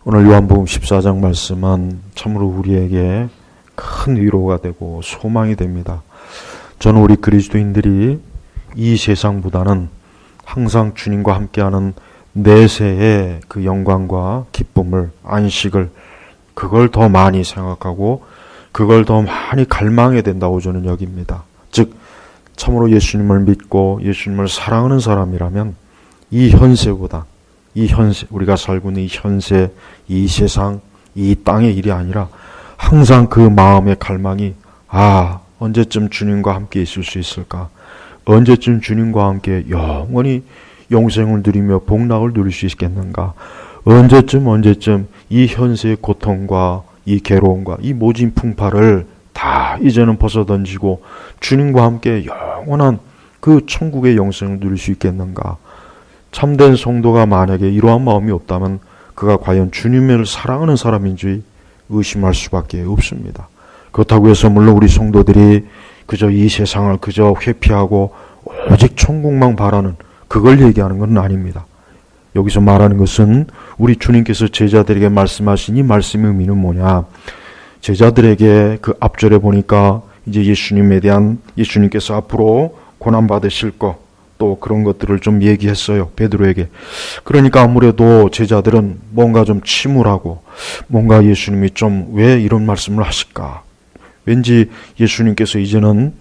오늘 요한복음 14장 말씀은 참으로 우리에게 큰 위로가 되고 소망이 됩니다. 저는 우리 그리스도인들이 이 세상보다는 항상 주님과 함께하는 내세의 그 영광과 기쁨을, 안식을, 그걸 더 많이 생각하고 그걸 더 많이 갈망해야 된다고 저는 여깁니다. 즉 참으로 예수님을 믿고 예수님을 사랑하는 사람이라면 이 현세보다, 이 현세, 우리가 살고 있는 이 현세, 이 세상, 이 땅의 일이 아니라 항상 그 마음의 갈망이 언제쯤 주님과 함께 있을 수 있을까? 언제쯤 주님과 함께 영원히 영생을 누리며 복락을 누릴 수 있겠는가? 언제쯤 이 현세의 고통과 이 괴로움과 이 모진 풍파를 다 이제는 벗어던지고 주님과 함께 영원한 그 천국의 영생을 누릴 수 있겠는가? 참된 성도가 만약에 이러한 마음이 없다면 그가 과연 주님을 사랑하는 사람인지 의심할 수밖에 없습니다. 그렇다고 해서 물론 우리 성도들이 그저 이 세상을 그저 회피하고 오직 천국만 바라는 그걸 얘기하는 건 아닙니다. 여기서 말하는 것은 우리 주님께서 제자들에게 말씀하신 이 말씀의 의미는 뭐냐? 제자들에게 그 앞절에 보니까 이제 예수님께서 앞으로 고난받으실 것, 또 그런 것들을 좀 얘기했어요. 베드로에게. 그러니까 아무래도 제자들은 뭔가 좀 침울하고 뭔가 예수님이 좀 왜 이런 말씀을 하실까? 왠지 예수님께서 이제는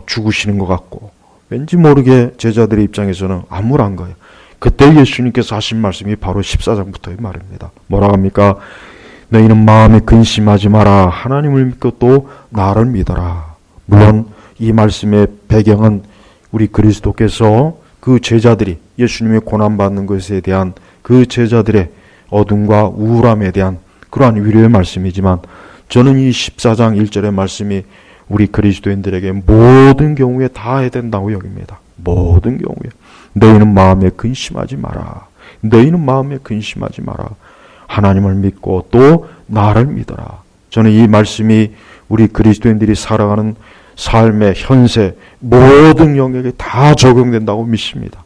죽으시는 것 같고 왠지 모르게 제자들의 입장에서는 암울한 거예요. 그때 예수님께서 하신 말씀이 바로 14장부터의 말입니다. 뭐라고 합니까? 너희는 마음에 근심하지 마라. 하나님을 믿고 또 나를 믿어라. 물론 이 말씀의 배경은 우리 그리스도께서 그 제자들이 예수님의 고난받는 것에 대한 그 제자들의 어둠과 우울함에 대한 그러한 위로의 말씀이지만 저는 이 14장 1절의 말씀이 우리 그리스도인들에게 모든 경우에 다 해야 된다고 여깁니다. 모든 경우에. 너희는 마음에 근심하지 마라. 너희는 마음에 근심하지 마라. 하나님을 믿고 또 나를 믿어라. 저는 이 말씀이 우리 그리스도인들이 살아가는 삶의 현세 모든 영역에 다 적용된다고 믿습니다.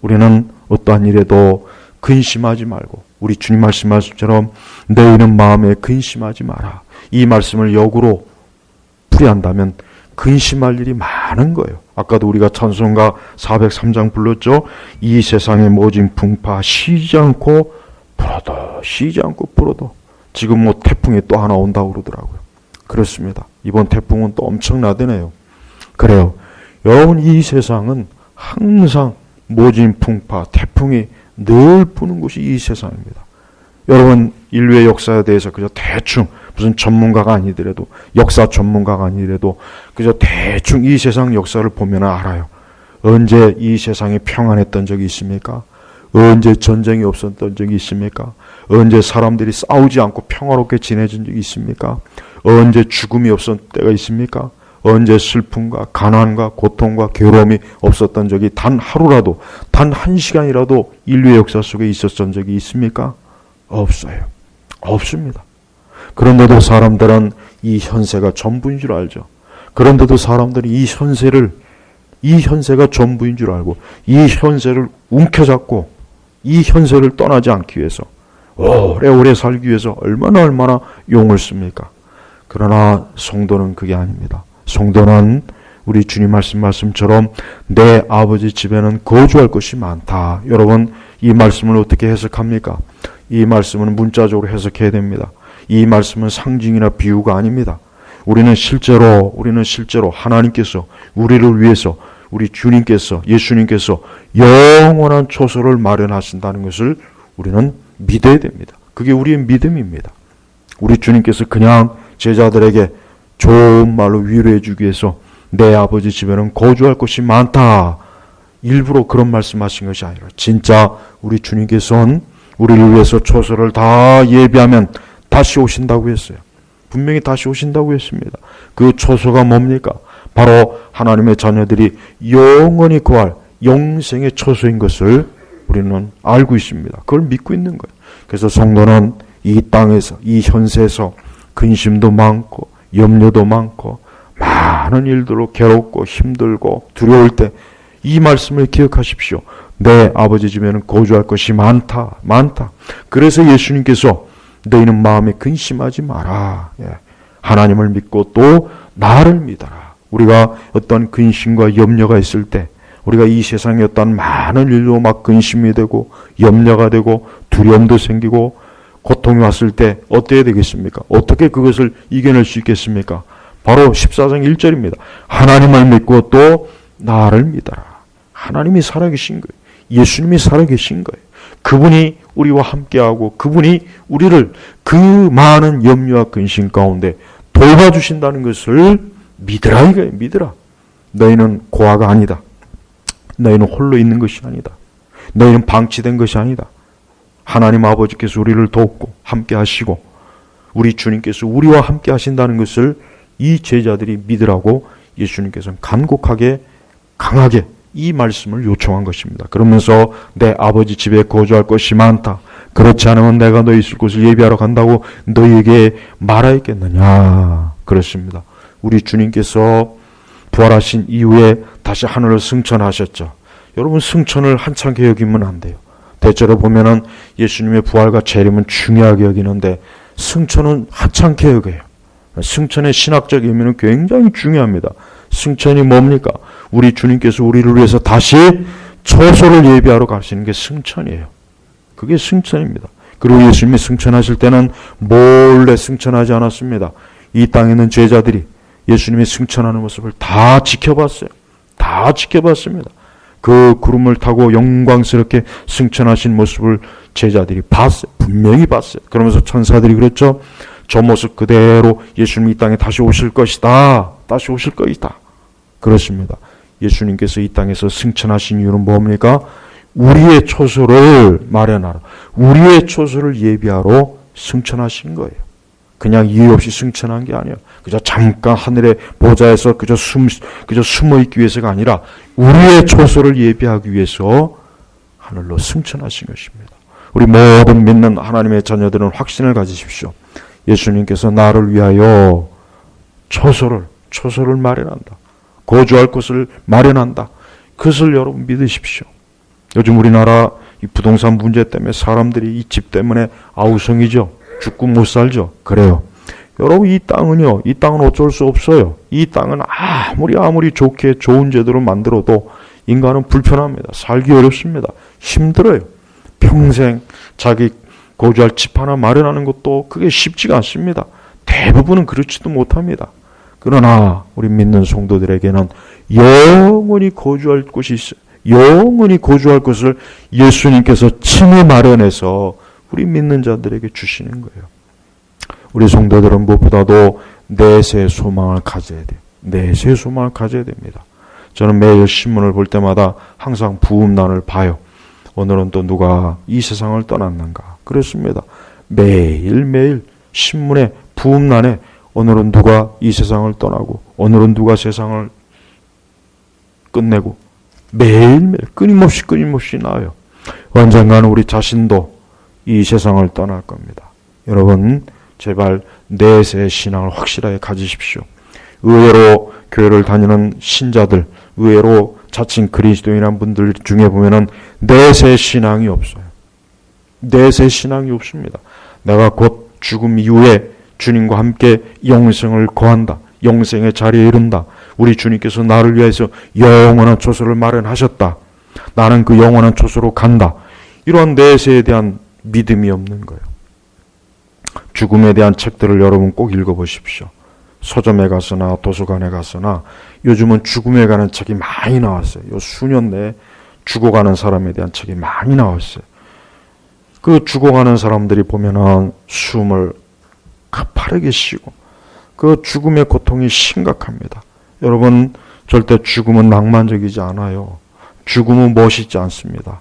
우리는 어떠한 일에도 근심하지 말고 우리 주님 말씀하신 것처럼 너희는 마음에 근심하지 마라. 이 말씀을 역으로 풀이한다면 근심할 일이 많은 거예요. 아까도 우리가 찬송가 403장 불렀죠. 이 세상의 모진 풍파 쉬지 않고 불어도 지금 뭐 태풍이 또 하나 온다고 그러더라고요. 그렇습니다. 이번 태풍은 또 엄청나대네요. 그래요. 여러분 이 세상은 항상 모진 풍파, 태풍이 늘 부는 곳이 이 세상입니다. 여러분 인류의 역사에 대해서 그저 대충 무슨 전문가가 아니더라도 역사 전문가가 아니더라도 그저 대충 이 세상 역사를 보면 알아요. 언제 이 세상이 평안했던 적이 있습니까? 언제 전쟁이 없었던 적이 있습니까? 언제 사람들이 싸우지 않고 평화롭게 지내진 적이 있습니까? 언제 죽음이 없었던 때가 있습니까? 언제 슬픔과 가난과 고통과 괴로움이 없었던 적이 단 하루라도, 단 한 시간이라도 인류의 역사 속에 있었던 적이 있습니까? 없어요. 없습니다. 그런데도 사람들은 이 현세가 전부인 줄 알죠. 그런데도 사람들이 이 현세가 전부인 줄 알고 이 현세를 움켜잡고 이 현세를 떠나지 않기 위해서 오래오래 살기 위해서 얼마나 용을 씁니까? 그러나 성도는 그게 아닙니다. 성도는 우리 주님 말씀처럼 내 아버지 집에는 거주할 것이 많다. 여러분 이 말씀을 어떻게 해석합니까? 이 말씀은 문자적으로 해석해야 됩니다. 이 말씀은 상징이나 비유가 아닙니다. 우리는 실제로 하나님께서 우리를 위해서 우리 주님께서 예수님께서 영원한 초소를 마련하신다는 것을 우리는 믿어야 됩니다. 그게 우리의 믿음입니다. 우리 주님께서 그냥 제자들에게 좋은 말로 위로해 주기 위해서 내 아버지 집에는 거주할 곳이 많다. 일부러 그런 말씀하신 것이 아니라 진짜 우리 주님께서는 우리를 위해서 초소를 다 예비하면 다시 오신다고 했어요. 분명히 다시 오신다고 했습니다. 그 초소가 뭡니까? 바로 하나님의 자녀들이 영원히 거할 영생의 초소인 것을 우리는 알고 있습니다. 그걸 믿고 있는 거예요. 그래서 성도는 이 땅에서, 이 현세에서 근심도 많고 염려도 많고 많은 일들로 괴롭고 힘들고 두려울 때 이 말씀을 기억하십시오. 내 아버지 집에는 거주할 것이 많다. 그래서 예수님께서 너희는 마음에 근심하지 마라. 하나님을 믿고 또 나를 믿어라. 우리가 어떤 근심과 염려가 있을 때, 우리가 이 세상에 어떤 많은 일로 막 근심이 되고 염려가 되고 두려움도 생기고 고통이 왔을 때 어때야 되겠습니까? 어떻게 그것을 이겨낼 수 있겠습니까? 바로 14장 1절입니다. 하나님을 믿고 또 나를 믿어라. 하나님이 살아계신 거예요. 예수님이 살아계신 거예요. 그분이 우리와 함께하고 그분이 우리를 그 많은 염려와 근심 가운데 돌봐주신다는 것을 믿으라 이거예요. 믿으라. 너희는 고아가 아니다. 너희는 홀로 있는 것이 아니다. 너희는 방치된 것이 아니다. 하나님 아버지께서 우리를 돕고 함께 하시고 우리 주님께서 우리와 함께 하신다는 것을 이 제자들이 믿으라고 예수님께서는 간곡하게 강하게 이 말씀을 요청한 것입니다. 그러면서 내 아버지 집에 거주할 것이 많다. 그렇지 않으면 내가 너희 있을 곳을 예비하러 간다고 너희에게 말하였겠느냐. 그렇습니다. 우리 주님께서 부활하신 이후에 다시 하늘을 승천하셨죠. 여러분 승천을 한창게 여기면 안 돼요. 대체로 보면은 예수님의 부활과 재림은 중요하게 여기는데 승천은 하찮게 여겨요. 승천의 신학적 의미는 굉장히 중요합니다. 승천이 뭡니까? 우리 주님께서 우리를 위해서 다시 처소를 예비하러 가시는 게 승천이에요. 그게 승천입니다. 그리고 예수님이 승천하실 때는 몰래 승천하지 않았습니다. 이 땅에 있는 제자들이 예수님이 승천하는 모습을 다 지켜봤어요. 다 지켜봤습니다. 그 구름을 타고 영광스럽게 승천하신 모습을 제자들이 봤어요. 분명히 봤어요. 그러면서 천사들이 그랬죠. 저 모습 그대로 예수님이 이 땅에 다시 오실 것이다. 다시 오실 것이다. 그렇습니다. 예수님께서 이 땅에서 승천하신 이유는 뭡니까? 우리의 처소를 마련하러, 우리의 처소를 예비하러 승천하신 거예요. 그냥 이유 없이 승천한 게 아니에요. 그저 잠깐 하늘의 보좌에서 그저 숨어 있기 위해서가 아니라 우리의 처소를 예비하기 위해서 하늘로 승천하신 것입니다. 우리 모든 믿는 하나님의 자녀들은 확신을 가지십시오. 예수님께서 나를 위하여 처소를 마련한다. 거주할 곳을 마련한다. 그것을 여러분 믿으십시오. 요즘 우리나라 이 부동산 문제 때문에 사람들이 이 집 때문에 아우성이죠. 죽고 못 살죠. 그래요. 여러분 이 땅은 어쩔 수 없어요. 이 땅은 아무리 좋게 좋은 제도로 만들어도 인간은 불편합니다. 살기 어렵습니다. 힘들어요. 평생 자기 거주할 집 하나 마련하는 것도 그게 쉽지가 않습니다. 대부분은 그렇지도 못합니다. 그러나 우리 믿는 성도들에게는 영원히 거주할 곳이 있어요. 영원히 거주할 것을 예수님께서 친히 마련해서 우리 믿는 자들에게 주시는 거예요. 우리 성도들은 무엇보다도 내세의 소망을 가져야 돼요. 내세의 소망을 가져야 됩니다. 저는 매일 신문을 볼 때마다 항상 부음란을 봐요. 오늘은 또 누가 이 세상을 떠났는가. 그렇습니다. 매일매일 신문에 부음란에 오늘은 누가 이 세상을 떠나고 오늘은 누가 세상을 끝내고 매일매일 끊임없이 나와요. 언젠가는 우리 자신도 이 세상을 떠날 겁니다. 여러분 제발 내세의 신앙을 확실하게 가지십시오. 의외로 교회를 다니는 신자들, 의외로 자칭 그리스도인한 분들 중에 보면은 내세 신앙이 없어요. 내세 신앙이 없습니다. 내가 곧 죽음 이후에 주님과 함께 영생을 거한다. 영생의 자리에 이른다. 우리 주님께서 나를 위해서 영원한 처소를 마련하셨다. 나는 그 영원한 처소로 간다. 이러한 내세에 대한 믿음이 없는 거예요. 죽음에 대한 책들을 여러분 꼭 읽어보십시오. 서점에 가서나 도서관에 가서나 요즘은 죽음에 관한 책이 많이 나왔어요. 요 수년 내에 죽어가는 사람에 대한 책이 많이 나왔어요. 그 죽어가는 사람들이 보면은 숨을 가파르게 쉬고 그 죽음의 고통이 심각합니다. 여러분 절대 죽음은 낭만적이지 않아요. 죽음은 멋있지 않습니다.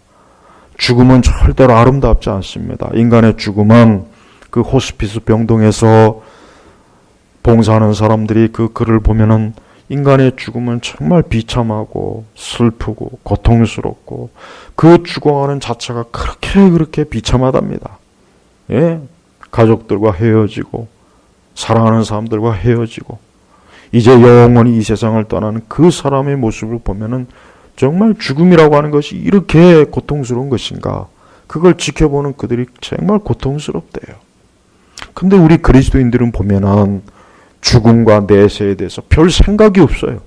죽음은 절대로 아름답지 않습니다. 인간의 죽음은 그 호스피스 병동에서 봉사하는 사람들이 그 글을 보면은 인간의 죽음은 정말 비참하고 슬프고 고통스럽고 그 죽어가는 자체가 그렇게 비참하답니다. 예, 가족들과 헤어지고 사랑하는 사람들과 헤어지고 이제 영원히 이 세상을 떠나는 그 사람의 모습을 보면은 정말 죽음이라고 하는 것이 이렇게 고통스러운 것인가? 그걸 지켜보는 그들이 정말 고통스럽대요. 근데 우리 그리스도인들은 보면은 죽음과 내세에 대해서 별 생각이 없어요.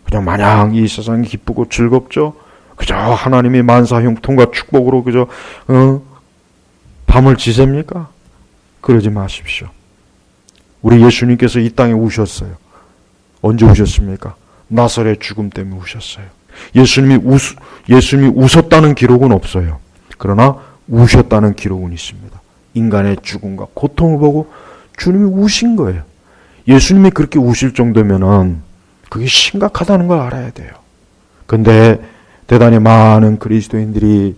그냥 마냥 이 세상이 기쁘고 즐겁죠. 그저 하나님의 만사형통과 축복으로 그저 밤을 지셉니까? 그러지 마십시오. 우리 예수님께서 이 땅에 우셨어요. 언제 우셨습니까? 나사렛 죽음 때문에 우셨어요. 예수님이 웃었다는 기록은 없어요. 그러나 우셨다는 기록은 있습니다. 인간의 죽음과 고통을 보고 주님이 우신 거예요. 예수님이 그렇게 우실 정도면은 그게 심각하다는 걸 알아야 돼요. 근데 대단히 많은 그리스도인들이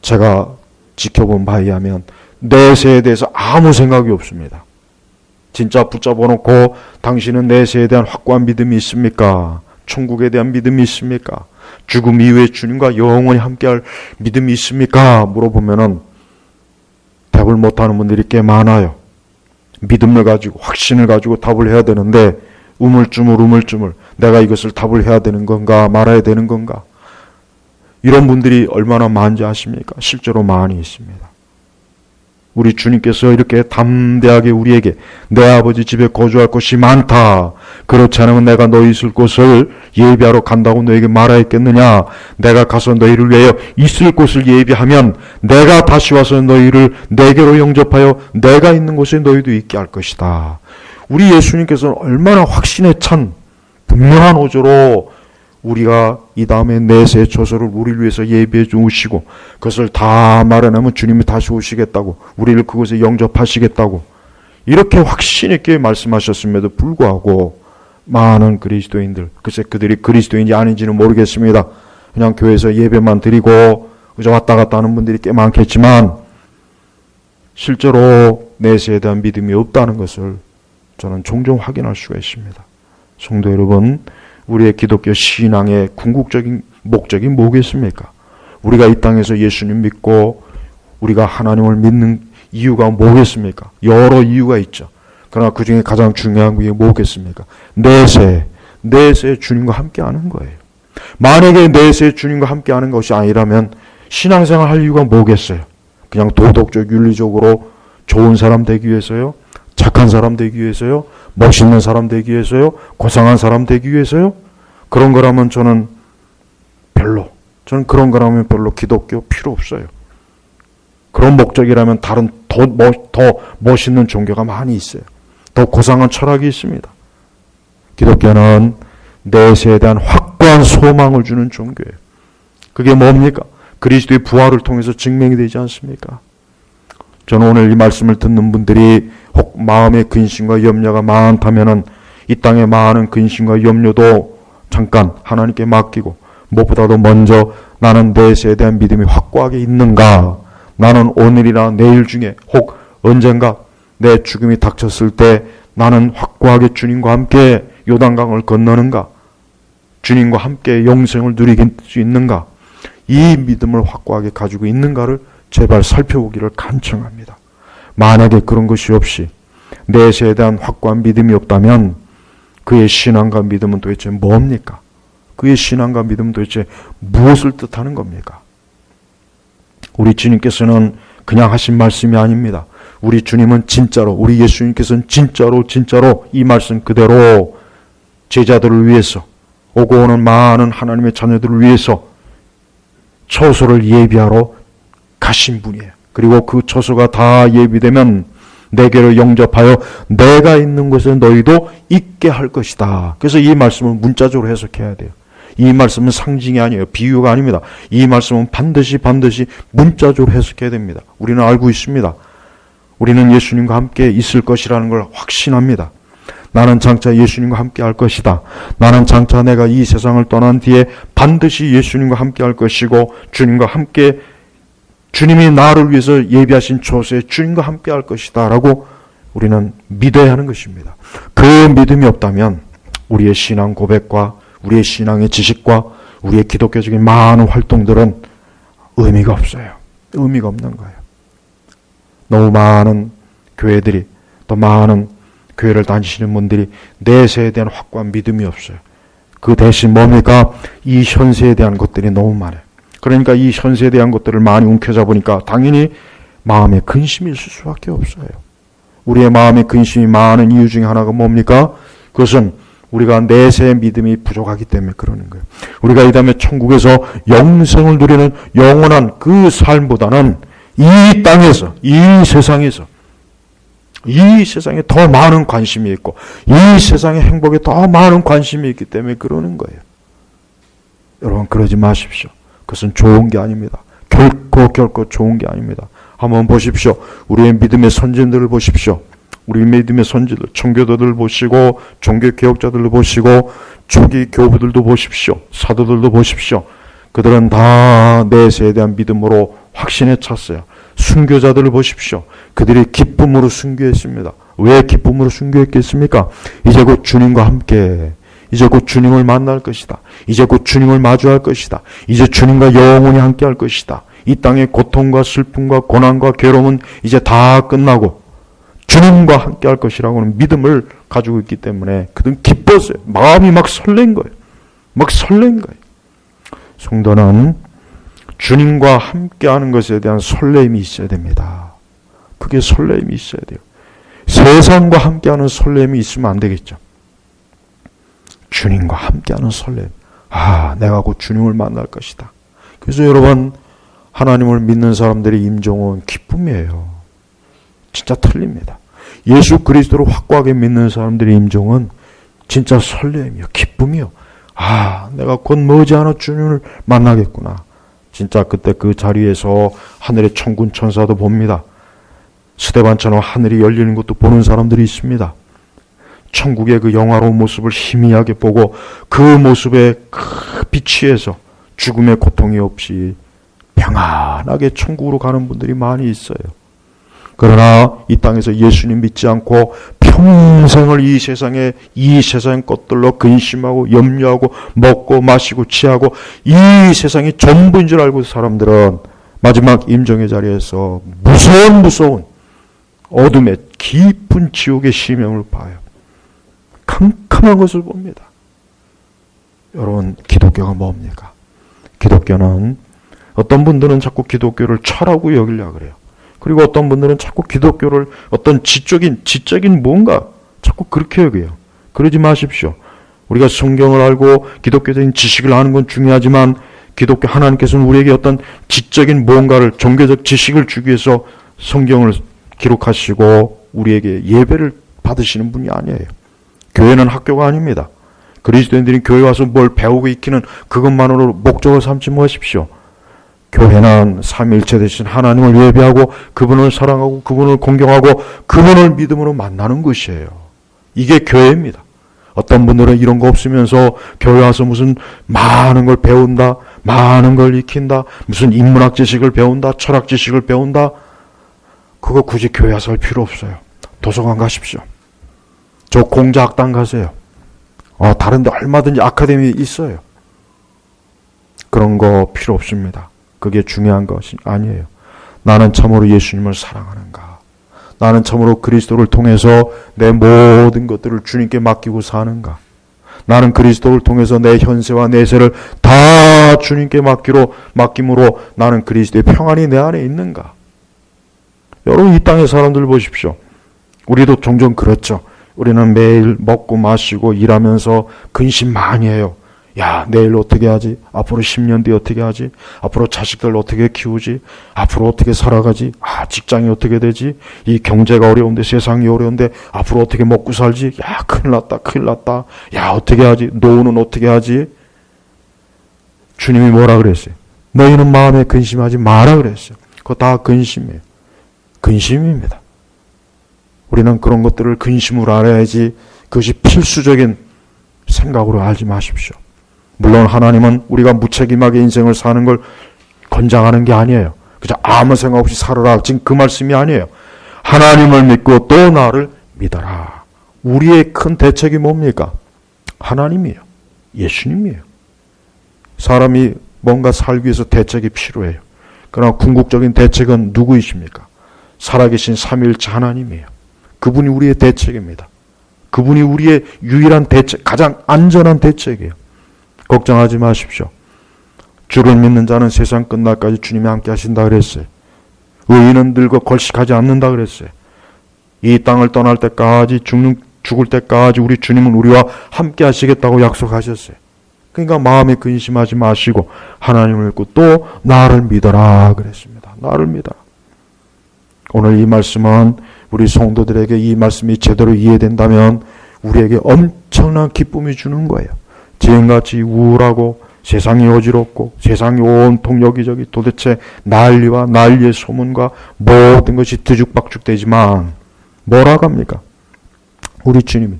제가 지켜본 바에 의하면 내세에 대해서 아무 생각이 없습니다. 진짜 붙잡아 놓고 당신은 내세에 대한 확고한 믿음이 있습니까? 천국에 대한 믿음이 있습니까? 죽음 이후에 주님과 영원히 함께할 믿음이 있습니까? 물어보면은 답을 못하는 분들이 꽤 많아요. 믿음을 가지고 확신을 가지고 답을 해야 되는데 우물쭈물 내가 이것을 답을 해야 되는 건가 말아야 되는 건가? 이런 분들이 얼마나 많은지 아십니까? 실제로 많이 있습니다. 우리 주님께서 이렇게 담대하게 우리에게 내 아버지 집에 거주할 곳이 많다. 그렇지 않으면 내가 너희 있을 곳을 예비하러 간다고 너에게 말하였겠느냐. 내가 가서 너희를 위하여 있을 곳을 예비하면 내가 다시 와서 너희를 내게로 영접하여 내가 있는 곳에 너희도 있게 할 것이다. 우리 예수님께서는 얼마나 확신에 찬 분명한 어조로 우리가 이 다음에 내세 처소를 우리를 위해서 예비해 주시고 그것을 다 마련하면 주님이 다시 오시겠다고 우리를 그곳에 영접하시겠다고 이렇게 확신 있게 말씀하셨음에도 불구하고 많은 그리스도인들 글쎄 그들이 그리스도인이 아닌지는 모르겠습니다. 그냥 교회에서 예배만 드리고 그저 왔다 갔다 하는 분들이 꽤 많겠지만 실제로 내세에 대한 믿음이 없다는 것을 저는 종종 확인할 수가 있습니다. 성도 여러분, 우리의 기독교 신앙의 궁극적인 목적이 뭐겠습니까? 우리가 이 땅에서 예수님 믿고 우리가 하나님을 믿는 이유가 뭐겠습니까? 여러 이유가 있죠. 그러나 그 중에 가장 중요한 게 뭐겠습니까? 내세 주님과 함께하는 거예요. 만약에 내세 주님과 함께하는 것이 아니라면 신앙생활 할 이유가 뭐겠어요? 그냥 도덕적 윤리적으로 좋은 사람 되기 위해서요? 착한 사람 되기 위해서요? 멋있는 사람 되기 위해서요? 고상한 사람 되기 위해서요? 그런 거라면 저는 그런 거라면 별로 기독교 필요 없어요. 그런 목적이라면 다른 더 멋있는 종교가 많이 있어요. 더 고상한 철학이 있습니다. 기독교는 내세에 대한 확고한 소망을 주는 종교예요. 그게 뭡니까? 그리스도의 부활을 통해서 증명이 되지 않습니까? 저는 오늘 이 말씀을 듣는 분들이 혹 마음의 근심과 염려가 많다면은 이 땅의 많은 근심과 염려도 잠깐 하나님께 맡기고 무엇보다도 먼저 나는 내세에 대한 믿음이 확고하게 있는가? 나는 오늘이나 내일 중에 혹 언젠가 내 죽음이 닥쳤을 때 나는 확고하게 주님과 함께 요단강을 건너는가? 주님과 함께 영생을 누릴 수 있는가? 이 믿음을 확고하게 가지고 있는가를 제발 살펴보기를 간청합니다. 만약에 그런 것이 없이 내세에 대한 확고한 믿음이 없다면 그의 신앙과 믿음은 도대체 뭡니까? 그의 신앙과 믿음은 도대체 무엇을 뜻하는 겁니까? 우리 주님께서는 그냥 하신 말씀이 아닙니다. 우리 주님은 진짜로, 우리 예수님께서는 진짜로 이 말씀 그대로 제자들을 위해서 오고 오는 많은 하나님의 자녀들을 위해서 처소를 예비하러 가신 분이에요. 그리고 그 처소가 다 예비되면 내게로 영접하여 내가 있는 곳에 너희도 있게 할 것이다. 그래서 이 말씀을 문자적으로 해석해야 돼요. 이 말씀은 상징이 아니에요. 비유가 아닙니다. 이 말씀은 반드시 문자적으로 해석해야 됩니다. 우리는 알고 있습니다. 우리는 예수님과 함께 있을 것이라는 걸 확신합니다. 나는 장차 예수님과 함께 할 것이다. 나는 장차 내가 이 세상을 떠난 뒤에 반드시 예수님과 함께 할 것이고 주님과 함께 주님이 나를 위해서 예비하신 처소에 주님과 함께 할 것이다 라고 우리는 믿어야 하는 것입니다. 그 믿음이 없다면 우리의 신앙 고백과 우리의 신앙의 지식과 우리의 기독교적인 많은 활동들은 의미가 없어요. 의미가 없는 거예요. 너무 많은 교회들이 또 많은 교회를 다니시는 분들이 내세에 대한 확고한 믿음이 없어요. 그 대신 뭡니까? 이 현세에 대한 것들이 너무 많아요. 그러니까 이 현세에 대한 것들을 많이 움켜잡으니까 당연히 마음에 근심이 있을 수밖에 없어요. 우리의 마음에 근심이 많은 이유 중에 하나가 뭡니까? 그것은 우리가 내세의 믿음이 부족하기 때문에 그러는 거예요. 우리가 이 다음에 천국에서 영생을 누리는 영원한 그 삶보다는 이 땅에서, 이 세상에 더 많은 관심이 있고 이 세상의 행복에 더 많은 관심이 있기 때문에 그러는 거예요. 여러분 그러지 마십시오. 그것은 좋은 게 아닙니다. 결코 좋은 게 아닙니다. 한번 보십시오. 우리의 믿음의 선진들을 보십시오. 우리 믿음의 선지들, 청교도들 보시고 종교개혁자들도 보시고 초기 교부들도 보십시오. 사도들도 보십시오. 그들은 다 내세에 대한 믿음으로 확신에 찼어요. 순교자들을 보십시오. 그들이 기쁨으로 순교했습니다. 왜 기쁨으로 순교했겠습니까? 이제 곧 주님과 함께, 이제 곧 주님을 만날 것이다. 이제 곧 주님을 마주할 것이다. 이제 주님과 영원히 함께 할 것이다. 이 땅의 고통과 슬픔과 고난과 괴로움은 이제 다 끝나고 주님과 함께 할 것이라고는 믿음을 가지고 있기 때문에 그들은 기뻤어요. 마음이 막 설렌 거예요. 성도는 주님과 함께하는 것에 대한 설렘이 있어야 됩니다. 그게 설렘이 있어야 돼요. 세상과 함께하는 설렘이 있으면 안 되겠죠. 주님과 함께하는 설렘. 내가 곧 주님을 만날 것이다. 그래서 여러분 하나님을 믿는 사람들의 임종은 기쁨이에요. 진짜 틀립니다. 예수 그리스도를 확고하게 믿는 사람들의 임종은 진짜 설렘이요, 기쁨이요. 내가 곧 머지않아 주님을 만나겠구나. 진짜 그때 그 자리에서 하늘의 천군 천사도 봅니다. 스데반처럼 하늘이 열리는 것도 보는 사람들이 있습니다. 천국의 그 영화로운 모습을 희미하게 보고 그 모습에 비취해서 죽음의 고통이 없이 평안하게 천국으로 가는 분들이 많이 있어요. 그러나 이 땅에서 예수님 믿지 않고 평생을 이 세상의 것들로 근심하고 염려하고 먹고 마시고 취하고 이 세상이 전부인 줄 알고 사람들은 마지막 임종의 자리에서 무서운 어둠의 깊은 지옥의 심령을 봐요. 캄캄한 것을 봅니다. 여러분 기독교가 뭡니까? 기독교는 어떤 분들은 자꾸 기독교를 철하고 여기려고 그래요. 그리고 어떤 분들은 자꾸 기독교를 어떤 지적인 뭔가 자꾸 그렇게 여겨요. 그러지 마십시오. 우리가 성경을 알고 기독교적인 지식을 아는 건 중요하지만 기독교 하나님께서는 우리에게 어떤 지적인 뭔가를 종교적 지식을 주기 위해서 성경을 기록하시고 우리에게 예배를 받으시는 분이 아니에요. 교회는 학교가 아닙니다. 그리스도인들이 교회 와서 뭘 배우고 익히는 그것만으로 목적을 삼지 마십시오. 교회는 삼위일체 되신 하나님을 예배하고 그분을 사랑하고 그분을 공경하고 그분을 믿음으로 만나는 것이에요. 이게 교회입니다. 어떤 분들은 이런 거 없으면서 교회 와서 무슨 많은 걸 배운다, 많은 걸 익힌다, 무슨 인문학 지식을 배운다, 철학 지식을 배운다. 그거 굳이 교회 와서 할 필요 없어요. 도서관 가십시오. 저 공자학당 가세요. 다른 데 얼마든지 아카데미 있어요. 그런 거 필요 없습니다. 그게 중요한 것이 아니에요. 나는 참으로 예수님을 사랑하는가? 나는 참으로 그리스도를 통해서 내 모든 것들을 주님께 맡기고 사는가? 나는 그리스도를 통해서 내 현세와 내세를 다 주님께 맡김으로 나는 그리스도의 평안이 내 안에 있는가? 여러분 이 땅의 사람들 보십시오. 우리도 종종 그렇죠. 우리는 매일 먹고 마시고 일하면서 근심 많이 해요. 야, 내일 어떻게 하지? 앞으로 10년 뒤에 어떻게 하지? 앞으로 자식들 어떻게 키우지? 앞으로 어떻게 살아가지? 직장이 어떻게 되지? 이 경제가 어려운데, 세상이 어려운데 앞으로 어떻게 먹고 살지? 야, 큰일 났다. 야, 어떻게 하지? 노후는 어떻게 하지? 주님이 뭐라 그랬어요? 너희는 마음에 근심하지 마라 그랬어요. 그거 다 근심이에요. 근심입니다. 우리는 그런 것들을 근심으로 알아야지 그것이 필수적인 생각으로 알지 마십시오. 물론 하나님은 우리가 무책임하게 인생을 사는 걸 권장하는 게 아니에요. 그저 아무 생각 없이 살아라. 지금 그 말씀이 아니에요. 하나님을 믿고 또 나를 믿어라. 우리의 큰 대책이 뭡니까? 하나님이에요. 예수님이에요. 사람이 뭔가 살기 위해서 대책이 필요해요. 그러나 궁극적인 대책은 누구이십니까? 살아계신 삼위일체 하나님이에요. 그분이 우리의 대책입니다. 그분이 우리의 유일한 대책, 가장 안전한 대책이에요. 걱정하지 마십시오. 주를 믿는 자는 세상 끝날까지 주님이 함께 하신다 그랬어요. 의인은 늙어 걸식하지 않는다 그랬어요. 이 땅을 떠날 때까지 죽을 때까지 우리 주님은 우리와 함께 하시겠다고 약속하셨어요. 그러니까 마음에 근심하지 마시고 하나님을 믿고 또 나를 믿어라 그랬습니다. 나를 믿어라. 오늘 이 말씀은 우리 성도들에게 이 말씀이 제대로 이해된다면 우리에게 엄청난 기쁨이 주는 거예요. 지금같이 우울하고 세상이 어지럽고 세상이 온통 여기저기 도대체 난리와 난리의 소문과 모든 것이 뒤죽박죽되지만 뭐라고 합니까? 우리 주님이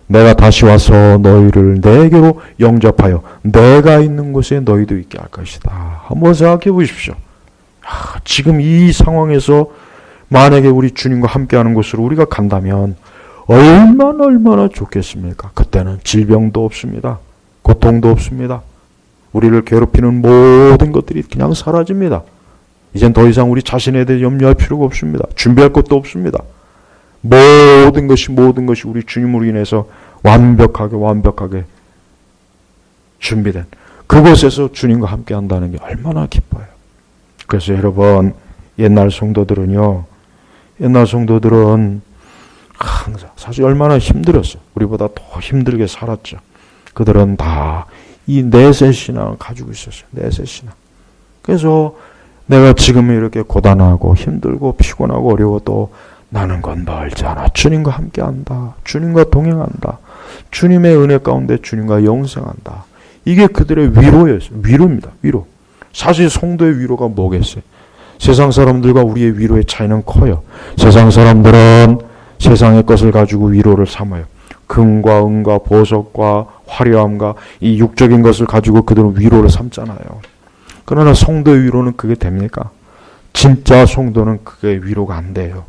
내가 다시 와서 너희를 내게로 영접하여 내가 있는 곳에 너희도 있게 할 것이다. 한번 생각해 보십시오. 지금 이 상황에서 만약에 우리 주님과 함께하는 곳으로 우리가 간다면 얼마나 좋겠습니까? 그때는 질병도 없습니다. 고통도 없습니다. 우리를 괴롭히는 모든 것들이 그냥 사라집니다. 이젠 더 이상 우리 자신에 대해 염려할 필요가 없습니다. 준비할 것도 없습니다. 모든 것이 우리 주님으로 인해서 완벽하게 준비된 그곳에서 주님과 함께 한다는 게 얼마나 기뻐요. 그래서 여러분, 옛날 성도들은 항상 사실 얼마나 힘들었어요. 우리보다 더 힘들게 살았죠. 그들은 다 이 내세 신앙을 가지고 있었어요. 내세 신앙. 그래서 내가 지금 이렇게 고단하고 힘들고 피곤하고 어려워도 나는 건 멀지 않아. 주님과 함께한다. 주님과 동행한다. 주님의 은혜 가운데 주님과 영생한다. 이게 그들의 위로였어요. 위로입니다. 위로. 사실 성도의 위로가 뭐겠어요? 세상 사람들과 우리의 위로의 차이는 커요. 세상 사람들은 세상의 것을 가지고 위로를 삼아요. 금과 은과 보석과 화려함과 이 육적인 것을 가지고 그들은 위로를 삼잖아요. 그러나 성도의 위로는 그게 됩니까? 진짜 성도는 그게 위로가 안 돼요.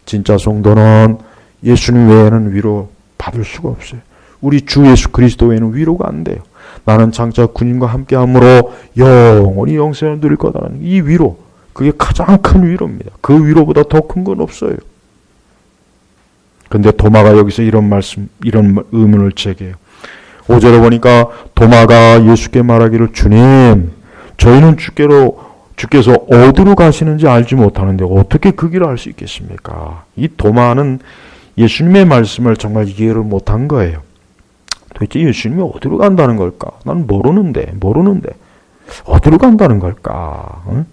진짜 성도는 예수님 외에는 위로 받을 수가 없어요. 우리 주 예수 그리스도 외에는 위로가 안 돼요. 나는 장차 군인과 함께함으로 영원히 영생을 누릴 거다라는 이 위로, 그게 가장 큰 위로입니다. 그 위로보다 더 큰 건 없어요. 근데 도마가 여기서 이런 의문을 제기해요. 5절에 보니까 도마가 예수께 말하기를 주님, 저희는 주께서 어디로 가시는지 알지 못하는데 어떻게 그 길을 알 수 있겠습니까? 이 도마는 예수님의 말씀을 정말 이해를 못한 거예요. 도대체 예수님이 어디로 간다는 걸까? 난 모르는데 어디로 간다는 걸까? 응?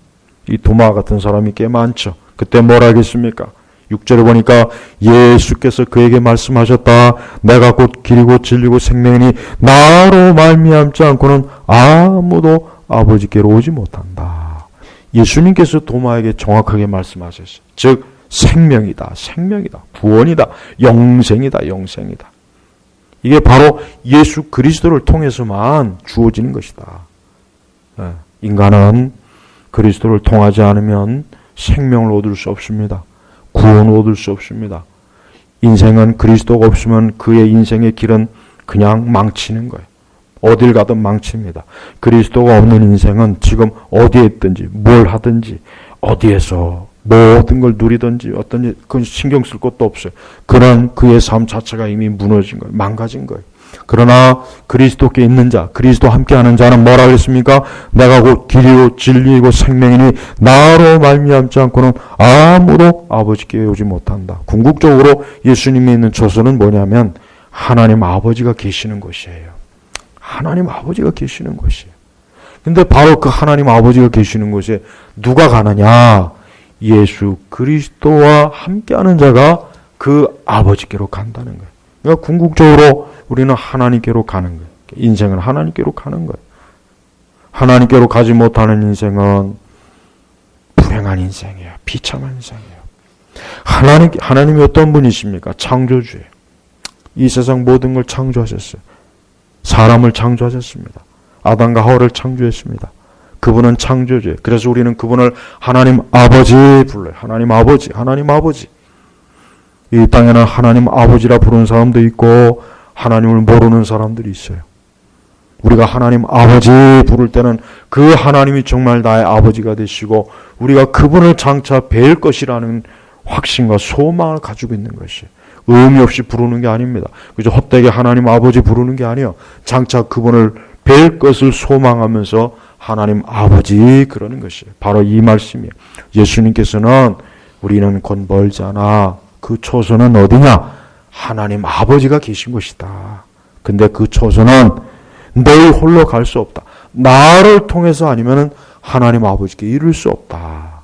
이 도마 같은 사람이 꽤 많죠. 그때 뭘 하겠습니까? 6절에 보니까 예수께서 그에게 말씀하셨다. 내가 곧 길이고 진리고 생명이니 나로 말미암지 않고는 아무도 아버지께로 오지 못한다. 예수님께서 도마에게 정확하게 말씀하셨어요. 즉 생명이다. 구원이다. 영생이다. 이게 바로 예수 그리스도를 통해서만 주어지는 것이다. 인간은 그리스도를 통하지 않으면 생명을 얻을 수 없습니다. 구원을 얻을 수 없습니다. 인생은 그리스도가 없으면 그의 인생의 길은 그냥 망치는 거예요. 어딜 가든 망칩니다. 그리스도가 없는 인생은 지금 어디에 있든지 뭘 하든지 어디에서 모든 걸 누리든지 어떤 그건 신경 쓸 것도 없어요. 그런 그의 삶 자체가 이미 무너진 거예요. 망가진 거예요. 그러나 그리스도께 있는 자, 그리스도 함께하는 자는 뭐라 그랬습니까? 내가 곧 길이요 진리이고 생명이니 나로 말미암지 않고는 아무도 아버지께 오지 못한다. 궁극적으로 예수님이 있는 처소는 뭐냐면 하나님 아버지가 계시는 곳이에요. 하나님 아버지가 계시는 곳이에요. 근데 바로 그 하나님 아버지가 계시는 곳에 누가 가느냐? 예수 그리스도와 함께하는 자가 그 아버지께로 간다는 거예요. 그러니까 궁극적으로 우리는 하나님께로 가는 거예요. 인생은 하나님께로 가는 거예요. 하나님께로 가지 못하는 인생은 불행한 인생이에요. 비참한 인생이에요. 하나님이 어떤 분이십니까? 창조주예요. 이 세상 모든 걸 창조하셨어요. 사람을 창조하셨습니다. 아담과 하와를 창조했습니다. 그분은 창조주예요. 그래서 우리는 그분을 하나님 아버지 불러요. 하나님 아버지. 이 땅에는 하나님 아버지라 부르는 사람도 있고 하나님을 모르는 사람들이 있어요. 우리가 하나님 아버지 부를 때는 그 하나님이 정말 나의 아버지가 되시고 우리가 그분을 장차 뵐 것이라는 확신과 소망을 가지고 있는 것이에요. 의미 없이 부르는 게 아닙니다. 그저 헛되게 하나님 아버지 부르는 게 아니에요. 장차 그분을 뵐 것을 소망하면서 하나님 아버지 그러는 것이에요. 바로 이 말씀이에요. 예수님께서는 우리는 곧 멀지 않아. 그 초소는 어디냐? 하나님 아버지가 계신 곳이다. 근데 그 초소는 너희 홀로 갈 수 없다. 나를 통해서 아니면 하나님 아버지께 이룰 수 없다.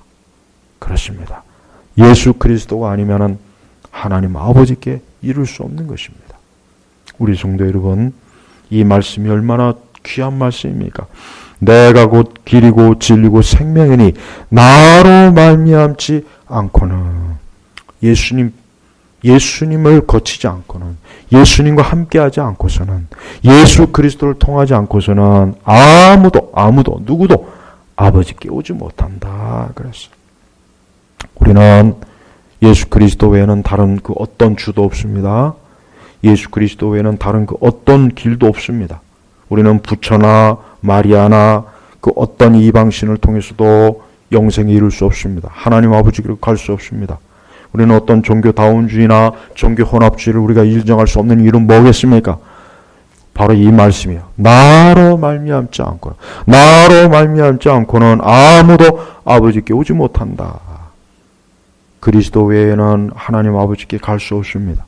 그렇습니다. 예수 그리스도가 아니면 하나님 아버지께 이룰 수 없는 것입니다. 우리 성도 여러분, 이 말씀이 얼마나 귀한 말씀입니까? 내가 곧 길이고 진리고 생명이니 나로 말미암지 않고는, 예수님을 거치지 않고는, 예수님과 함께하지 않고서는, 예수 그리스도를 통하지 않고서는 아무도 누구도 아버지께 오지 못한다 그랬어요. 우리는 예수 그리스도 외에는 다른 그 어떤 주도 없습니다. 예수 그리스도 외에는 다른 그 어떤 길도 없습니다. 우리는 부처나 마리아나 그 어떤 이방신을 통해서도 영생에 이룰 수 없습니다. 하나님 아버지께로 갈 수 없습니다. 우리는 어떤 종교다운주의나 종교혼합주의를 우리가 인정할 수 없는 이유는 뭐겠습니까? 바로 이 말씀이에요. 나로 말미암지 않고는 아무도 아버지께 오지 못한다. 그리스도 외에는 하나님 아버지께 갈 수 없습니다.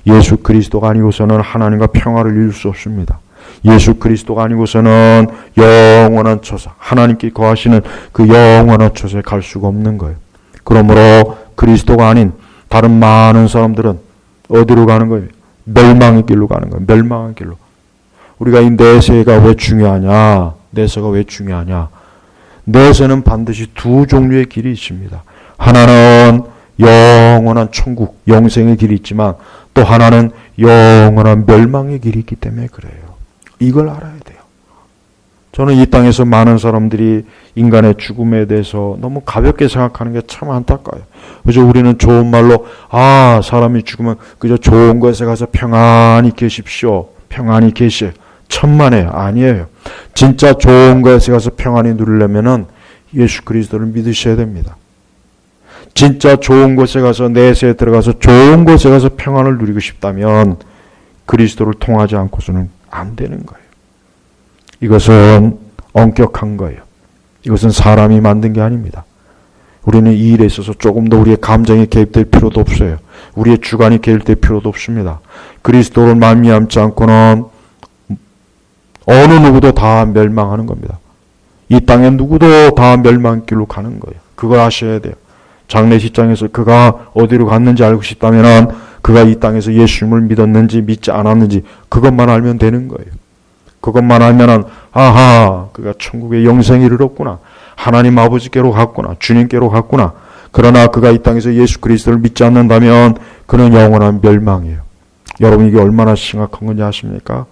예수 그리스도가 아니고서는 하나님과 평화를 이룰 수 없습니다. 예수 그리스도가 아니고서는 영원한 처소, 하나님께 거하시는 그 영원한 처소에 갈 수가 없는 거예요. 그러므로 그리스도가 아닌 다른 많은 사람들은 어디로 가는 거예요? 멸망의 길로 가는 거예요. 멸망의 길로. 우리가 이 내세가 왜 중요하냐? 내세가 왜 중요하냐? 내세는 반드시 두 종류의 길이 있습니다. 하나는 영원한 천국, 영생의 길이 있지만 또 하나는 영원한 멸망의 길이 있기 때문에 그래요. 이걸 알아야 돼요. 저는 이 땅에서 많은 사람들이 인간의 죽음에 대해서 너무 가볍게 생각하는 게 참 안타까워요. 그저 우리는 좋은 말로 사람이 죽으면 그저 좋은 곳에 가서 평안히 계십시오. 평안히 계시. 천만에요. 아니에요. 진짜 좋은 곳에 가서 평안히 누리려면은 예수 그리스도를 믿으셔야 됩니다. 진짜 좋은 곳에 가서 내세에 들어가서 좋은 곳에 가서 평안을 누리고 싶다면 그리스도를 통하지 않고서는 안 되는 거예요. 이것은 엄격한 거예요. 이것은 사람이 만든 게 아닙니다. 우리는 이 일에 있어서 조금 더 우리의 감정이 개입될 필요도 없어요. 우리의 주관이 개입될 필요도 없습니다. 그리스도를 말미암지 않고는 어느 누구도 다 멸망하는 겁니다. 이 땅에 누구도 다 멸망길로 가는 거예요. 그걸 아셔야 돼요. 장례식장에서 그가 어디로 갔는지 알고 싶다면 그가 이 땅에서 예수님을 믿었는지 믿지 않았는지 그것만 알면 되는 거예요. 그것만 알면은 그가 천국의 영생에 이르렀구나. 하나님 아버지께로 갔구나. 주님께로 갔구나. 그러나 그가 이 땅에서 예수 그리스도를 믿지 않는다면 그는 영원한 멸망이에요. 여러분 이게 얼마나 심각한 건지 아십니까?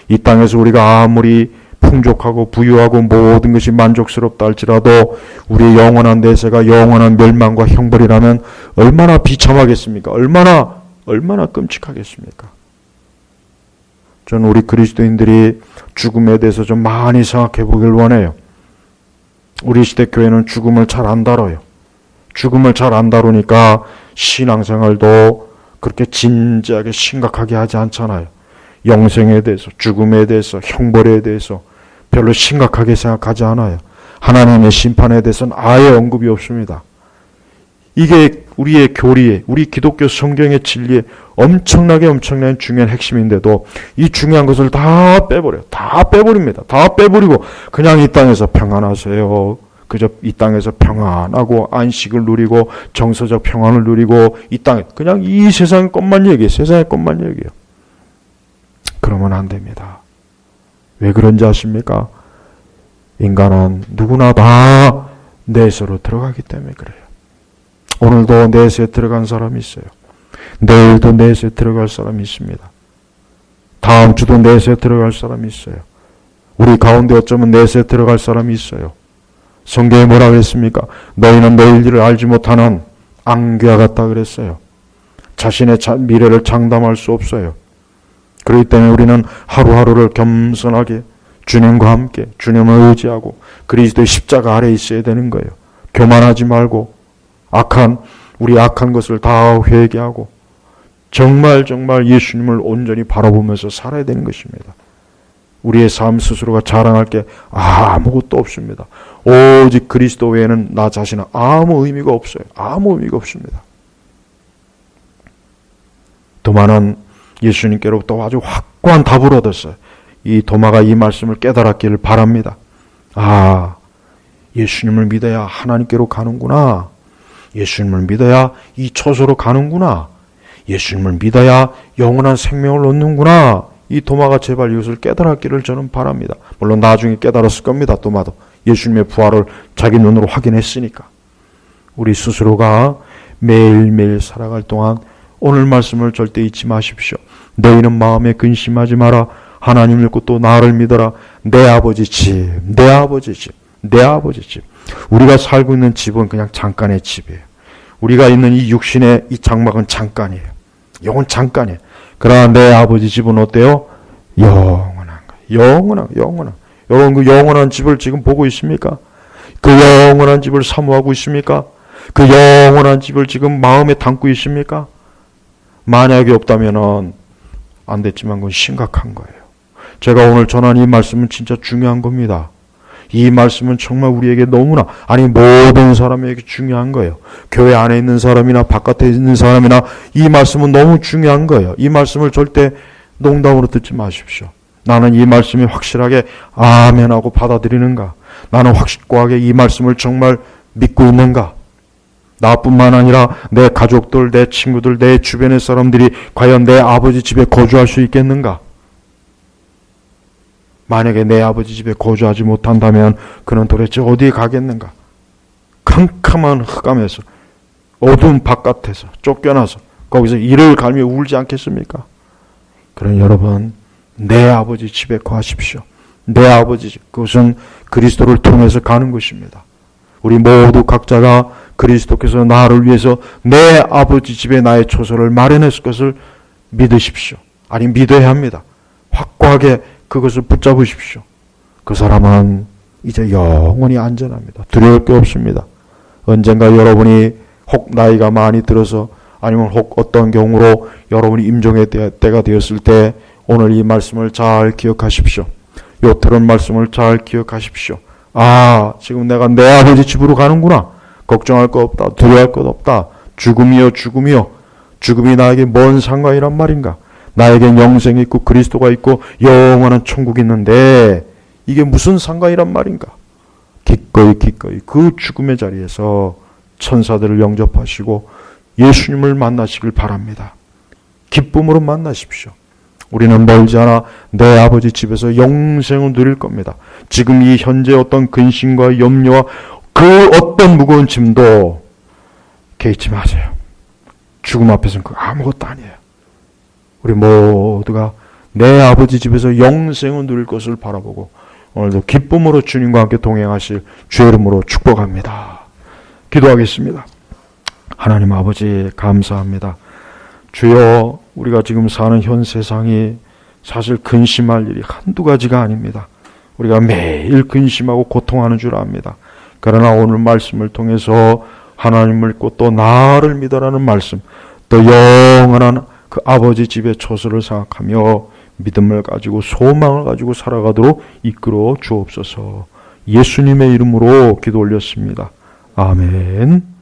이 땅에서 우리가 아무리 풍족하고 부유하고 모든 것이 만족스럽다 할지라도 우리의 영원한 내세가 영원한 멸망과 형벌이라면 얼마나 비참하겠습니까? 얼마나 끔찍하겠습니까? 저는 우리 그리스도인들이 죽음에 대해서 좀 많이 생각해 보길 원해요. 우리 시대 교회는 죽음을 잘 안 다뤄요. 죽음을 잘 안 다루니까 신앙생활도 그렇게 진지하게 심각하게 하지 않잖아요. 영생에 대해서, 죽음에 대해서, 형벌에 대해서 별로 심각하게 생각하지 않아요. 하나님의 심판에 대해서는 아예 언급이 없습니다. 이게 우리의 교리에, 우리 기독교 성경의 진리에 엄청나게 중요한 핵심인데도 이 중요한 것을 다 빼버려요. 다 빼버립니다. 다 빼버리고 그냥 이 땅에서 평안하세요. 그저 이 땅에서 평안하고 안식을 누리고 정서적 평안을 누리고 이 땅에 그냥 이 세상의 것만 얘기해요. 세상의 것만 얘기해요. 그러면 안 됩니다. 왜 그런지 아십니까? 인간은 누구나 다 내세로 들어가기 때문에 그래요. 오늘도 내세에 들어간 사람이 있어요. 내일도 내세에 들어갈 사람이 있습니다. 다음 주도 내세에 들어갈 사람이 있어요. 우리 가운데 어쩌면 내세에 들어갈 사람이 있어요. 성경에 뭐라 그랬습니까? 너희는 내일 일을 알지 못하는 앙귀와 같다 그랬어요. 자신의 미래를 장담할 수 없어요. 그렇기 때문에 우리는 하루하루를 겸손하게 주님과 함께 주님을 의지하고 그리스도의 십자가 아래에 있어야 되는 거예요. 교만하지 말고 우리 악한 것을 다 회개하고 정말 예수님을 온전히 바라보면서 살아야 되는 것입니다. 우리의 삶 스스로가 자랑할 게 아무것도 없습니다. 오직 그리스도 외에는 나 자신은 아무 의미가 없어요. 아무 의미가 없습니다. 도마는 예수님께로부터 아주 확고한 답을 얻었어요. 이 도마가 이 말씀을 깨달았기를 바랍니다. 예수님을 믿어야 하나님께로 가는구나. 예수님을 믿어야 이 처소로 가는구나. 예수님을 믿어야 영원한 생명을 얻는구나. 이 도마가 제발 이것을 깨달았기를 저는 바랍니다. 물론 나중에 깨달았을 겁니다. 도마도 예수님의 부활을 자기 눈으로 확인했으니까. 우리 스스로가 매일매일 살아갈 동안 오늘 말씀을 절대 잊지 마십시오. 너희는 마음에 근심하지 마라. 하나님을 믿고 또 나를 믿어라. 내 아버지 집, 내 아버지 집, 내 아버지 집. 우리가 살고 있는 집은 그냥 잠깐의 집이에요. 우리가 있는 이 육신의 이 장막은 잠깐이에요. 이건 잠깐이에요. 그러나 내 아버지 집은 어때요? 영원한 거예요. 영원한. 여러분 그 영원한 집을 지금 보고 있습니까? 그 영원한 집을 사모하고 있습니까? 그 영원한 집을 지금 마음에 담고 있습니까? 만약에 없다면은 안 됐지만 그건 심각한 거예요. 제가 오늘 전한 이 말씀은 진짜 중요한 겁니다. 이 말씀은 정말 우리에게 너무나, 모든 사람에게 중요한 거예요. 교회 안에 있는 사람이나 바깥에 있는 사람이나 이 말씀은 너무 중요한 거예요. 이 말씀을 절대 농담으로 듣지 마십시오. 나는 이 말씀이 확실하게 아멘하고 받아들이는가? 나는 확실하게 이 말씀을 정말 믿고 있는가? 나뿐만 아니라 내 가족들, 내 친구들, 내 주변의 사람들이 과연 내 아버지 집에 거주할 수 있겠는가? 만약에 내 아버지 집에 거주하지 못한다면 그는 도대체 어디에 가겠는가? 캄캄한 흑암에서 어두운 바깥에서 쫓겨나서 거기서 이를 갈며 울지 않겠습니까? 그러니 여러분, 내 아버지 집에 거하십시오. 내 아버지 집, 그것은 그리스도를 통해서 가는 것입니다. 우리 모두 각자가 그리스도께서 나를 위해서 내 아버지 집에 나의 처소를 마련했을 것을 믿으십시오. 믿어야 합니다. 확고하게 그것을 붙잡으십시오. 그 사람은 이제 영원히 안전합니다. 두려울 게 없습니다. 언젠가 여러분이 혹 나이가 많이 들어서 아니면 혹 어떤 경우로 여러분이 임종의 때가 되었을 때 오늘 이 말씀을 잘 기억하십시오. 요 들은 말씀을 잘 기억하십시오. 지금 내가 내 아버지 집으로 가는구나. 걱정할 것 없다. 두려워할 것 없다. 죽음이요. 죽음이 나에게 뭔 상관이란 말인가. 나에겐 영생이 있고 그리스도가 있고 영원한 천국이 있는데 이게 무슨 상관이란 말인가. 기꺼이 그 죽음의 자리에서 천사들을 영접하시고 예수님을 만나시길 바랍니다. 기쁨으로 만나십시오. 우리는 멀지 않아 내 아버지 집에서 영생을 누릴 겁니다. 지금 이 현재 어떤 근심과 염려와 그 어떤 무거운 짐도 개의치 마세요. 죽음 앞에서는 그 아무것도 아니에요. 우리 모두가 내 아버지 집에서 영생을 누릴 것을 바라보고 오늘도 기쁨으로 주님과 함께 동행하실 주의 이름으로 축복합니다. 기도하겠습니다. 하나님 아버지 감사합니다. 주여, 우리가 지금 사는 현 세상이 사실 근심할 일이 한두 가지가 아닙니다. 우리가 매일 근심하고 고통하는 줄 압니다. 그러나 오늘 말씀을 통해서 하나님을 믿고 또 나를 믿어라는 말씀, 또 영원한 그 아버지 집의 처소를 생각하며 믿음을 가지고 소망을 가지고 살아가도록 이끌어 주옵소서. 예수님의 이름으로 기도 올렸습니다. 아멘.